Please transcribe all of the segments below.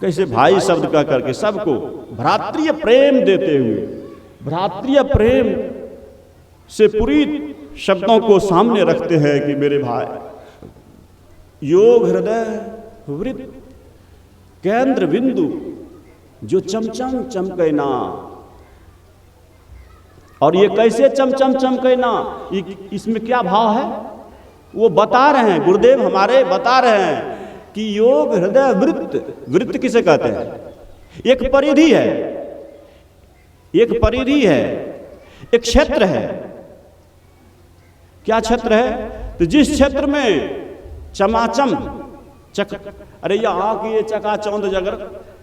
कैसे भाई शब्द कह करके सबको भ्रातृय प्रेम देते हुए, भ्रातृय प्रेम से पूरी शब्दों को सामने रखते हैं कि मेरे भाई, योग हृदय वृत्त केंद्र बिंदु जो चमचम चमके ना। और ये कैसे चमचम चमके ना, इसमें क्या भाव है वो बता रहे हैं गुरुदेव हमारे, बता रहे हैं कि योग हृदय वृत्त, वृत्त किसे कहते हैं? एक परिधि है, एक परिधि है, एक क्षेत्र है। क्या क्षेत्र है? तो जिस क्षेत्र में चमाचम अरे ये आँख, ये चकाचौंध जगर,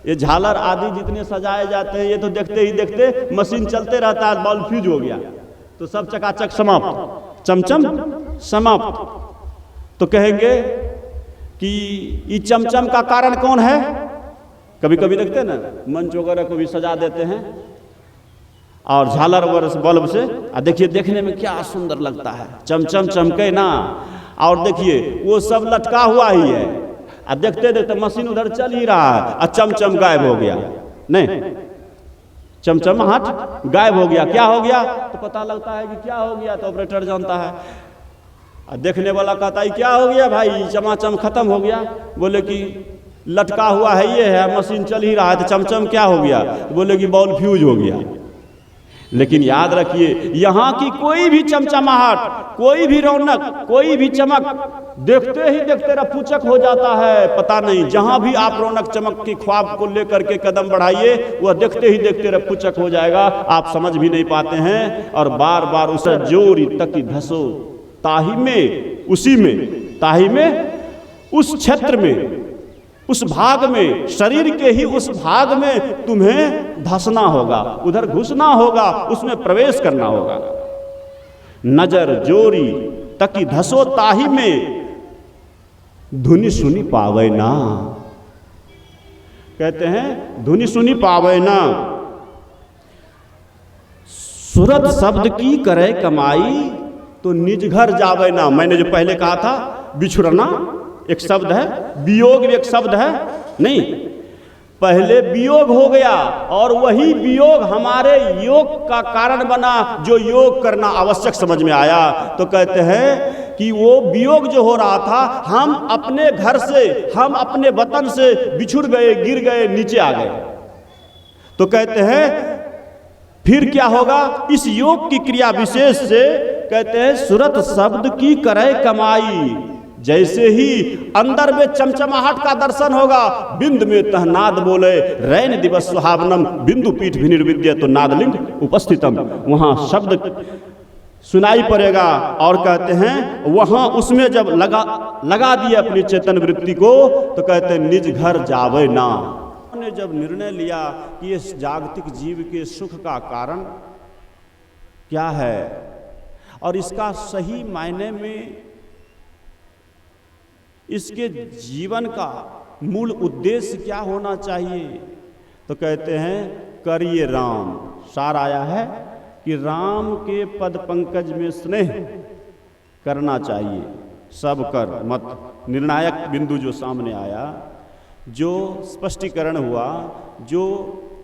ये झालर आदि जितने सजाए जाते हैं, ये तो देखते ही देखते मशीन चलते रहता है, बल्ब फ्यूज हो गया तो सब चकाचक समाप्त, चमचम समाप्त। तो कहेंगे कि ये चमचम का कारण कौन है? कभी कभी देखते हैं ना, मंच वगैरह को भी सजा देते हैं और झालर वगैरह से, बल्ब से, और देखिए देखने में क्या सुंदर लगता है, चमचम चमके ना। और देखिए वो सब लटका हुआ ही है, और देखते देखते मशीन उधर चल ही रहा है और चमचम गायब हो गया। नहीं, चमचम हट गायब हो गया। क्या हो गया? तो पता लगता है कि क्या हो गया, तो ऑपरेटर जानता है। और देखने वाला कहता है क्या हो गया भाई, चमाचम खत्म हो गया। बोले कि लटका हुआ है, ये है, मशीन चल ही रहा है, तो चमचम क्या हो गया? बोले कि बॉल फ्यूज हो गया। लेकिन याद रखिए, यहाँ की कोई भी चमचमाहट, कोई भी रौनक, कोई भी चमक देखते ही देखते रफूचक हो जाता है। पता नहीं, जहां भी आप रौनक चमक की ख्वाब को लेकर के कदम बढ़ाइए, वह देखते ही देखते रफूचक हो जाएगा, आप समझ भी नहीं पाते हैं। और बार बार उसे जोरी तक धसो ताही में, उसी में, ताही में, उस क्षेत्र में, उस भाग में, शरीर के ही उस भाग में तुम्हें धसना होगा, उधर घुसना होगा, उसमें प्रवेश करना होगा। नजर जोरी तकी धसो ताही में, धुनी सुनी पावे ना। कहते हैं धुनी सुनी पावे ना। सूरत शब्द की करे कमाई, तो निज घर जावे ना। मैंने जो पहले कहा था, बिछुड़ना एक शब्द है, वियोग एक शब्द है। नहीं, पहले वियोग हो गया और वही वियोग हमारे योग का कारण बना, जो योग करना आवश्यक समझ में आया। तो कहते हैं कि वो वियोग जो हो रहा था, हम अपने घर से, हम अपने वतन से बिछुड़ गए, गिर गए, नीचे आ गए। तो कहते हैं फिर क्या होगा? इस योग की क्रिया विशेष से कहते हैं सूरत शब्द की करे कमाई। जैसे ही अंदर में चमचमाहट का दर्शन होगा, बिंद में तहनाद बोले रैन दिवस सुहावनम, बिंदु पीठ भी निर्विद्य तो नादलिंग उपस्थितम, वहां शब्द सुनाई पड़ेगा। और कहते हैं वहां उसमें जब लगा दिए अपनी चेतन वृत्ति को, तो कहते हैं निज घर जावे ना। ने जब निर्णय लिया कि इस जागतिक जीव के सुख का कारण क्या है और इसका सही मायने में इसके जीवन का मूल उद्देश्य क्या होना चाहिए, तो कहते हैं करिए राम। सार आया है कि राम के पद पंकज में स्नेह करना चाहिए, सब कर मत। निर्णायक बिंदु जो सामने आया, जो स्पष्टीकरण हुआ, जो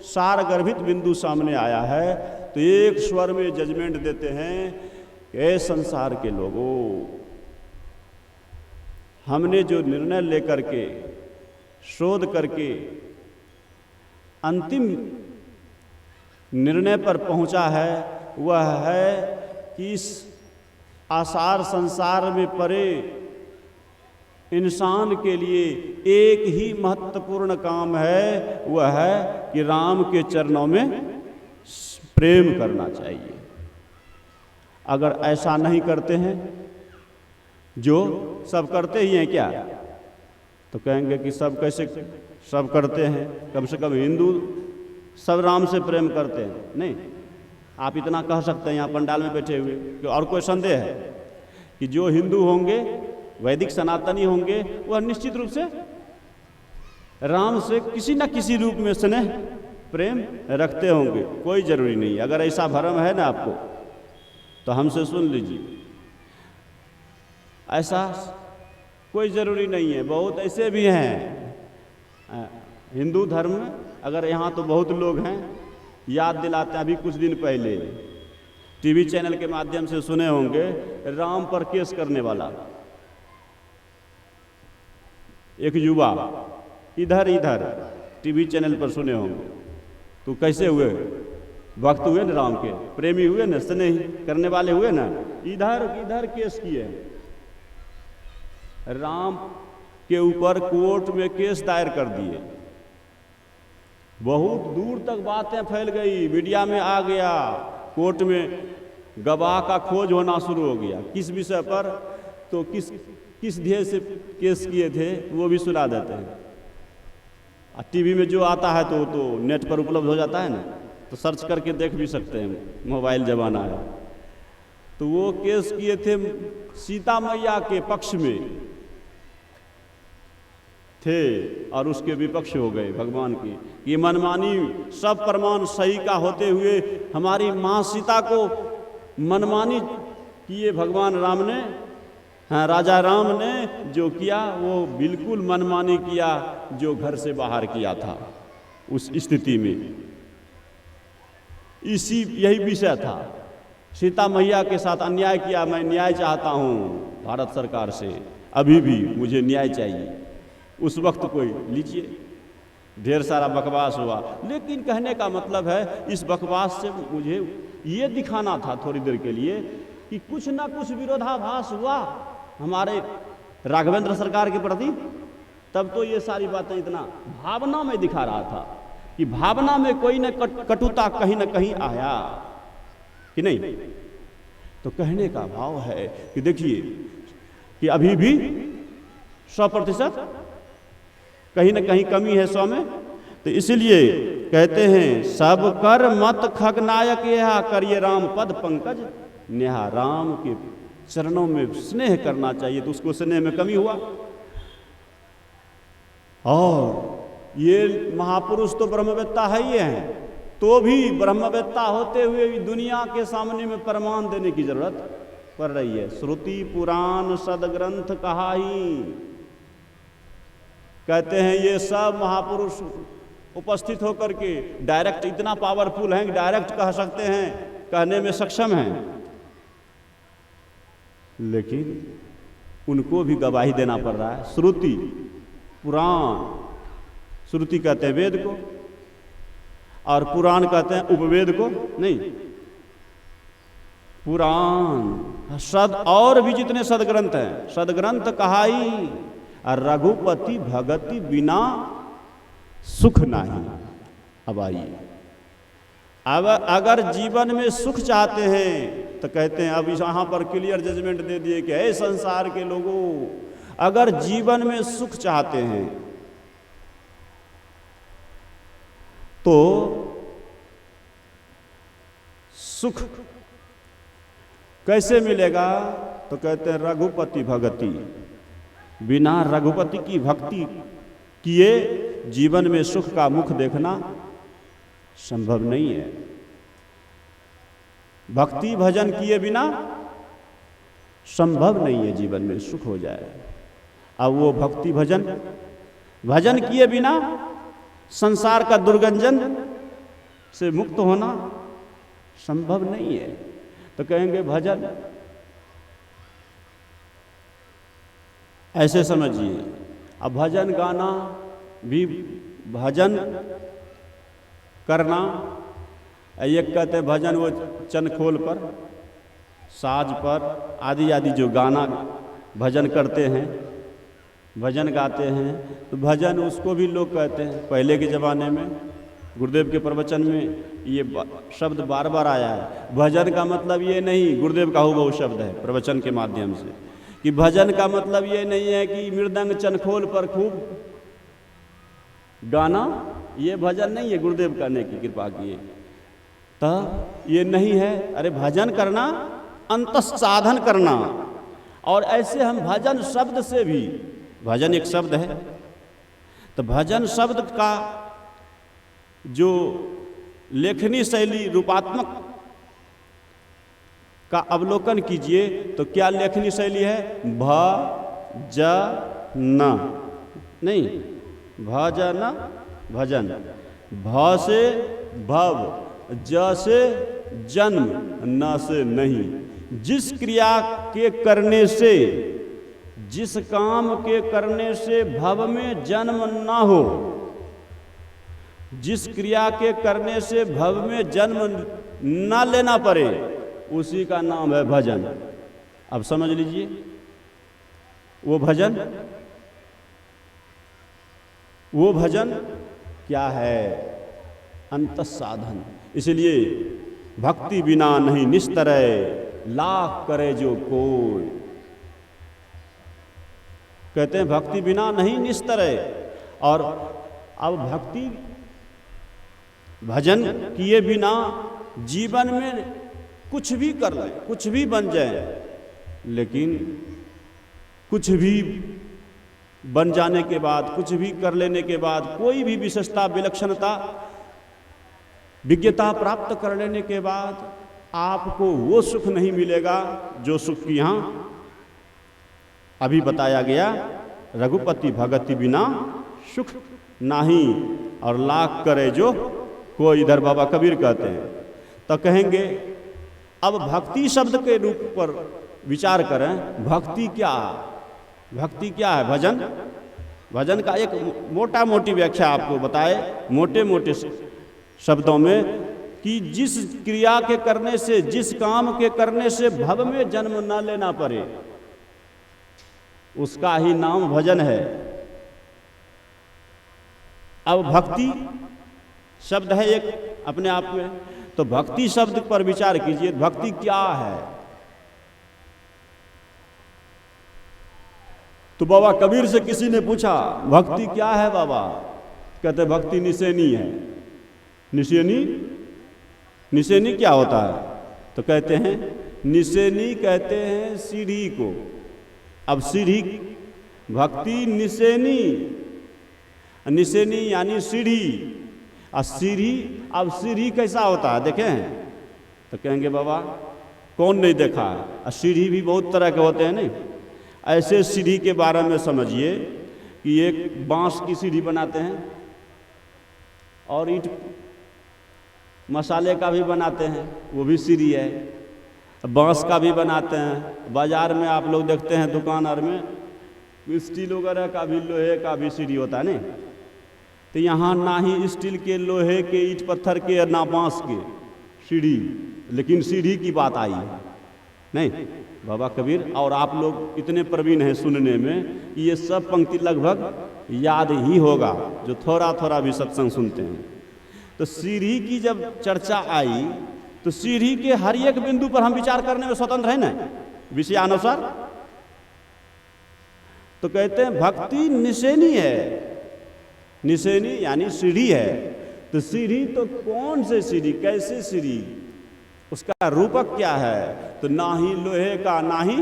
सारगर्भित बिंदु सामने आया है, तो एक स्वर में जजमेंट देते हैं कि ए संसार के लोगों, हमने जो निर्णय लेकर के, शोध करके अंतिम निर्णय पर पहुंचा है, वह है कि इस आसार संसार में पड़े इंसान के लिए एक ही महत्वपूर्ण काम है, वह है कि राम के चरणों में प्रेम करना चाहिए। अगर ऐसा नहीं करते हैं, जो सब करते ही हैं क्या, तो कहेंगे कि सब कैसे सब करते हैं, कम से कम हिंदू सब राम से प्रेम करते हैं। नहीं, आप इतना कह सकते हैं यहाँ पंडाल में बैठे हुए कि और कोई संदेह है कि जो हिंदू होंगे, वैदिक सनातनी होंगे, वह निश्चित रूप से राम से किसी न किसी रूप में स्नेह प्रेम रखते होंगे। कोई जरूरी नहीं, अगर ऐसा भ्रम है ना आपको, तो हमसे सुन लीजिए, ऐसा कोई जरूरी नहीं है। बहुत ऐसे भी हैं हिंदू धर्म में, अगर यहाँ तो बहुत लोग हैं याद दिलाते हैं, अभी कुछ दिन पहले टीवी चैनल के माध्यम से सुने होंगे, राम पर केस करने वाला एक युवा, इधर टीवी चैनल पर सुने होंगे। तो कैसे हुए? भक्त हुए ना, राम के प्रेमी हुए ना, स्नेह करने वाले हुए ना, इधर केस किए, राम के ऊपर कोर्ट में केस दायर कर दिए। बहुत दूर तक बातें फैल गई, मीडिया में आ गया, कोर्ट में गवाह का खोज होना शुरू हो गया। किस विषय पर, तो किस ध्येय से केस किए थे वो भी सुना देते हैं। टीवी में जो आता है तो नेट पर उपलब्ध हो जाता है ना, तो सर्च करके देख भी सकते हैं, मोबाइल जमाना है। तो वो केस किए थे सीता मैया के पक्ष में थे और उसके विपक्ष हो गए भगवान की। ये मनमानी, सब प्रमाण सही का होते हुए हमारी माँ सीता को मनमानी किए भगवान राम ने। हाँ, राजा राम ने जो किया वो बिल्कुल मनमानी किया, जो घर से बाहर किया था। उस स्थिति में यही विषय था, सीता मैया के साथ अन्याय किया, मैं न्याय चाहता हूँ भारत सरकार से, अभी भी मुझे न्याय चाहिए। उस वक्त कोई लीजिए, ढेर सारा बकवास हुआ। लेकिन कहने का मतलब है, इस बकवास से मुझे ये दिखाना था थोड़ी देर के लिए कि कुछ ना कुछ विरोधाभास हुआ हमारे राघवेंद्र सरकार के प्रति। तब तो ये सारी बातें इतना भावना में दिखा रहा था कि भावना में कोई न कटुता कहीं ना कहीं आया कि नहीं। तो कहने का भाव है कि देखिए कि अभी भी 100% कहीं ना कहीं कमी है 100 में। तो इसलिए कहते हैं, सब कर मत खगनायक यह करिए राम पद पंकज नेहा। राम के चरणों में स्नेह करना चाहिए, तो उसको स्नेह में कमी हुआ। और ये महापुरुष तो ब्रह्मवेत्ता है ही हैं, तो भी ब्रह्मवेत्ता होते हुए भी दुनिया के सामने में प्रमाण देने की जरूरत पड़ रही है। श्रुति पुराण सदग्रंथ कहा ही, कहते हैं ये सब महापुरुष उपस्थित होकर के डायरेक्ट इतना पावरफुल हैं कि डायरेक्ट कह सकते हैं, कहने में सक्षम हैं, लेकिन उनको भी गवाही देना पड़ रहा है। श्रुति पुराण, श्रुति कहते हैं वेद को और पुराण कहते हैं उपवेद को, नहीं पुराण सद, और भी जितने सदग्रंथ हैं, सदग्रंथ कहाई। और रघुपति भगति बिना सुख नहीं। अब आइए, अब अगर जीवन में सुख चाहते हैं तो कहते हैं, अब यहाँ पर क्लियर जजमेंट दे दिए कि हे संसार के लोगों, अगर जीवन में सुख चाहते हैं तो सुख कैसे मिलेगा? तो कहते हैं रघुपति भगति, बिना रघुपति की भक्ति किए जीवन में सुख का मुख देखना संभव नहीं है। भक्ति भजन किए बिना संभव नहीं है जीवन में सुख हो जाए। अब वो भक्ति भजन किए बिना संसार का दुर्गंजन से मुक्त होना संभव नहीं है। तो कहेंगे भजन, ऐसे समझिए, अब भजन गाना भी, भजन करना, एक कहते हैं भजन वो चनखोल पर, साज पर आदि आदि जो गाना भजन करते हैं, भजन गाते हैं, तो भजन उसको भी लोग कहते हैं। पहले के ज़माने में गुरुदेव के प्रवचन में ये शब्द बार बार आया है। भजन का मतलब ये नहीं, गुरुदेव का हुबहू शब्द है प्रवचन के माध्यम से, कि भजन का मतलब ये नहीं है कि मृदंग चनखोल पर खूब गाना, ये भजन नहीं है। गुरुदेव करने की कृपा किए तो ये नहीं है। अरे भजन करना अंतस साधन करना। और ऐसे हम भजन शब्द से भी, भजन एक शब्द है, तो भजन शब्द का जो लेखनी शैली रूपात्मक का अवलोकन कीजिए तो क्या लेखनी शैली है? भ ज न, नहीं भजन भजन। भ से भव, ज से जन्म, न से नहीं। जिस क्रिया के करने से, जिस काम के करने से भव में जन्म ना हो, जिस क्रिया के करने से भव में जन्म ना लेना पड़े, उसी का नाम है भजन। अब समझ लीजिए वो भजन, वो भजन क्या है? अंतःसाधन। इसलिए भक्ति बिना नहीं निस्तरय, लाख करे जो कोई। कहते हैं भक्ति बिना नहीं निस्तरय। और अब भक्ति भजन किए बिना जीवन में कुछ भी कर लें, कुछ भी बन जाए, लेकिन कुछ भी बन जाने के बाद, कुछ भी कर लेने के बाद, कोई भी विशेषता, विलक्षणता, विज्ञता प्राप्त कर लेने के बाद आपको वो सुख नहीं मिलेगा जो सुख यहाँ अभी बताया गया। रघुपति भगति बिना सुख नाही, और लाख करे जो कोई, इधर बाबा कबीर कहते हैं। तो कहेंगे अब भक्ति शब्द के रूप पर विचार करें। भक्ति क्या, भक्ति क्या है? भजन। भजन का एक मोटा मोटी व्याख्या आपको बताए, मोटे मोटे शब्दों में, कि जिस क्रिया के करने से, जिस काम के करने से भव में जन्म न लेना पड़े, उसका ही नाम भजन है। अब भक्ति शब्द है एक अपने आप में, तो भक्ति शब्द पर विचार कीजिए। भक्ति क्या है? तो बाबा कबीर से किसी ने पूछा भक्ति क्या है बाबा? कहते भक्ति निसेनी है। निसेनी, निसेनी क्या होता है? तो कहते हैं निसेनी कहते हैं सीढ़ी को। अब सीढ़ी, भक्ति निसेनी, निसेनी यानी सीढ़ी। और सीढ़ी, अब सीढ़ी कैसा होता है देखें? तो कहेंगे बाबा कौन नहीं देखा है? सीढ़ी भी बहुत तरह के होते हैं नहीं? ऐसे सीढ़ी के बारे में समझिए कि एक बांस की सीढ़ी बनाते हैं, और ईंट मसाले का भी बनाते हैं, वो भी सीढ़ी है। बांस का भी बनाते हैं। बाजार में आप लोग देखते हैं दुकान और में स्टील वगैरह का भी, लोहे का भी सीढ़ी होता है नहीं? तो यहाँ ना ही स्टील के, लोहे के, ईंट पत्थर के, और ना बांस के सीढ़ी, लेकिन सीढ़ी की बात आई है नहीं? बाबा कबीर और आप लोग इतने प्रवीण हैं सुनने में, ये सब पंक्ति लगभग याद ही होगा जो थोड़ा थोड़ा भी सत्संग सुनते हैं। तो सीढ़ी की जब चर्चा आई, तो सीढ़ी के हर एक बिंदु पर हम विचार करने में स्वतंत्र है ना, विषयानुसार। तो कहते हैं भक्ति निसेनी है। निसेनी यानी सीढ़ी है। तो सीढ़ी तो कौन से सीढ़ी, कैसे सीढ़ी, उसका रूपक क्या है? तो ना ही लोहे का, ना ही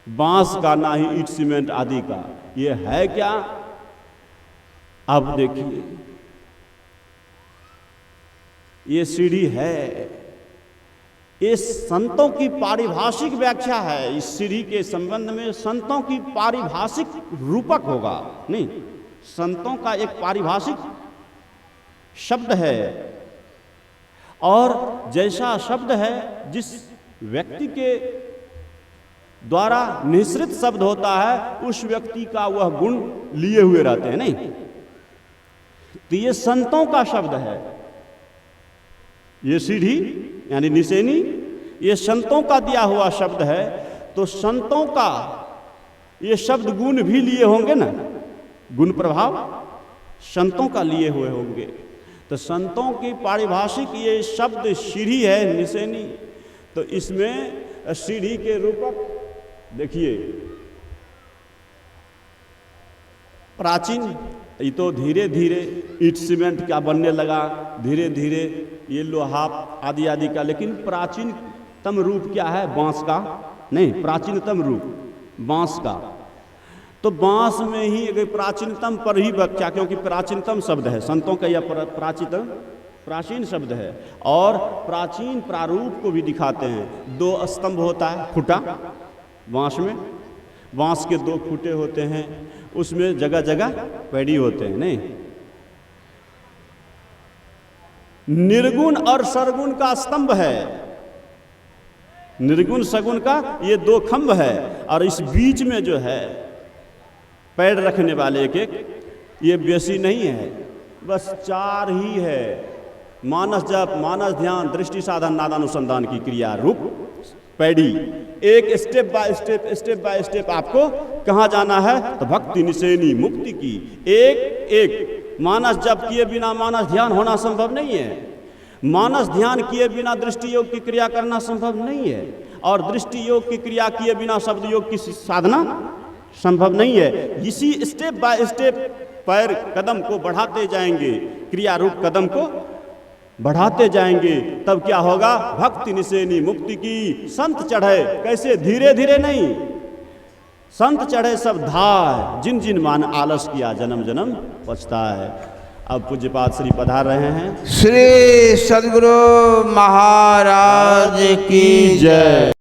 बांस का, ना ही ईंट सीमेंट आदि का। ये है क्या? अब देखिए, ये सीढ़ी है। ये संतों की पारिभाषिक व्याख्या है। इस सीढ़ी के संबंध में संतों की पारिभाषिक रूपक होगा नहीं, संतों का एक पारिभाषिक शब्द है। और जैसा शब्द है, जिस व्यक्ति के द्वारा निश्रित शब्द होता है, उस व्यक्ति का वह गुण लिए हुए रहते हैं नहीं? तो ये संतों का शब्द है। ये सीढ़ी यानी निसेनी, ये संतों का दिया हुआ शब्द है। तो संतों का ये शब्द गुण भी लिए होंगे ना, गुण प्रभाव संतों का लिए हुए होंगे। तो संतों की पारिभाषिक ये शब्द सीढ़ी है, निसेनी। तो इसमें सीढ़ी के रूपक देखिए, प्राचीन, ये तो धीरे धीरे ईंट सीमेंट क्या बनने लगा, धीरे धीरे ये लोहा आदि आदि का। लेकिन प्राचीनतम रूप क्या है? बांस का नहीं, प्राचीनतम रूप बांस का। तो बांस में ही एक प्राचीनतम पर ही व्याख्या, क्योंकि प्राचीनतम शब्द है संतों का, यह प्राचीन शब्द है। और प्राचीन प्रारूप को भी दिखाते हैं। 2 स्तंभ होता है, खुटा बांस में, बांस के 2 खूंटे होते हैं, उसमें जगह जगह पैड़ी होते हैं नहीं? निर्गुण और सरगुण का स्तंभ है, निर्गुण सगुण का ये दो खंभ है, और इस बीच में जो है पैर रखने वाले एक एक, ये बेसी नहीं है, बस चार ही है। मानस जप, मानस ध्यान, दृष्टि साधन, नादानुसंधान की क्रिया रूप पैड़ी। एक स्टेप बाय स्टेप आपको कहाँ जाना है? तो भक्ति निसेनी मुक्ति की। एक एक मानस जप किए बिना मानस ध्यान होना संभव नहीं है, मानस ध्यान किए बिना दृष्टि योग की क्रिया करना संभव नहीं है, और दृष्टि योग की क्रिया किए बिना शब्द योग की साधना संभव नहीं है। इसी स्टेप बाय स्टेप पैर कदम को बढ़ाते जाएंगे, क्रिया रूप कदम को बढ़ाते जाएंगे, तब क्या होगा? भक्ति निसेनी मुक्ति की। संत चढ़े कैसे? धीरे धीरे नहीं, संत चढ़े सब धाय, जिन जिन मान आलस किया जन्म जन्म पछताए। अब पूज्यपाद श्री पधार रहे हैं। श्री सद्गुरु महाराज की जय।